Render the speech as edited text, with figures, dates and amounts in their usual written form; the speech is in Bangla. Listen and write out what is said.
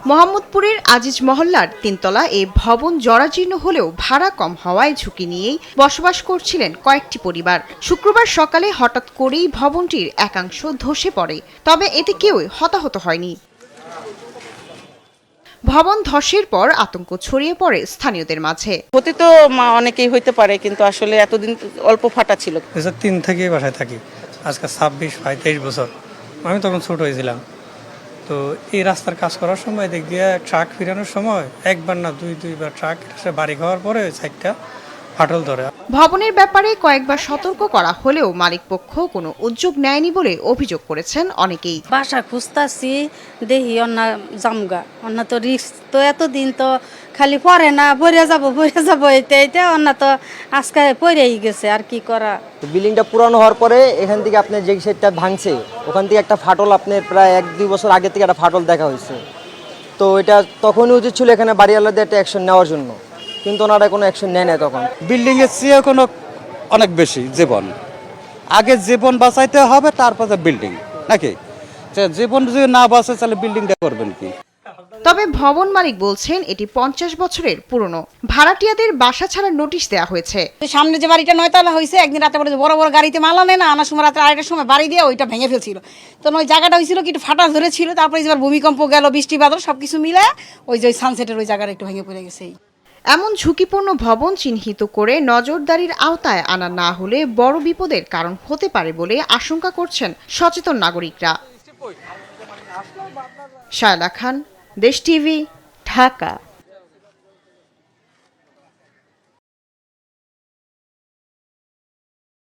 মোহাম্মদপুরের আজিজ মহল্লার তিনতলা এই ভবন জরাজীর্ণ হলেও ভাড়া কম হওয়ায় ঝুঁকি নিয়েই বসবাস করছিলেন কয়েকটি পরিবার। শুক্রবার সকালে হঠাৎ করেই ভবনটির একাংশ ধসে পড়ে, তবে এতে কেউই হতাহত হয়নি। ভবন ধসের পর আতঙ্ক ছড়িয়ে পড়ে স্থানীয়দের মাঝে। হতে তো অনেকেই হইতে পারে, কিন্তু আসলে এতদিন অল্প ফাটা ছিল। 2003 থেকে বাসায় থাকি, আজকে 26-23 বছর। আমি তখন ছোট হয়েছিলাম। তো এই রাস্তার কাজ করার সময় দেখ দিয়ে ট্রাক ফিরানোর সময় একবার না দুইবার ট্রাক এসে বাড়ি খাওয়ার পরে সাইডটা ফাটল ধরে। ভবনের ব্যাপারে কয়েকবার সতর্ক করা হলেও মালিকপক্ষ কোনো উদ্যোগ নেয়নি বলে অভিযোগ করেছেন অনেকেই। বাসা খুঁজতাছি, দেখি অন্যা জামগা, অন্য তো রিস্ক তো এতদিন তো খালি পরে না পরে যাবো এটা অন্য তো আজকে পরেই গেছে, আর কি করা। বিল্ডিংটা পুরানো হওয়ার পরে এখান থেকে আপনার যে সেটটা ভাঙছে, ওখান থেকে একটা ফাটল আপনার প্রায় 1-2 বছর আগে থেকে একটা ফাটল দেখা হয়েছে। তো এটা তখনই উচিত ছিল এখানে বাড়িওয়ালাদের একটা অ্যাকশন নেওয়ার জন্য, কিন্তু ওনারা কোনো অ্যাকশন নেয় না। তখন বিল্ডিংয়ের চেয়ে কোনো অনেক বেশি জীবন, আগে জীবন বাঁচাইতে হবে, তারপরে বিল্ডিং নাকি। জীবন যদি না বাঁচে তাহলে বিল্ডিংটা করবেন কি? তবে ভবন মালিক বলছেন এটি 50 বছরের পুরনো। ভাড়াটিয়াদের বাসা ছাড়ার নোটিশ দেওয়া হয়েছে। সামনে যে বাড়িটা 9 তলা হয়েছে, একদিন রাতে বড় বড় গাড়িতে মাল আনে না, আনার সময় রাতে আড়াইটার সময় বাড়ি দিয়ে ওইটা ভেঙে ফেলছিল। তো ওই জায়গাটা হয়েছিল কি একটু ফাটা ধরেছিল, তারপরে এবার ভূমিকম্প গেল, বৃষ্টি বাদল সবকিছু মিলে ওই যে সানসেটের ওই জায়গাটা একটু ভেঙে পড়ে গেছে। এমন ঝুঁকিপূর্ণ ভবন চিহ্নিত করে নজরদারির আওতায় আনা না হলে বড় বিপদের কারণ হতে পারে বলে আশঙ্কা করছেন সচেতন নাগরিকরা। শায়লা খান, দেশ টিভি, ঢাকা।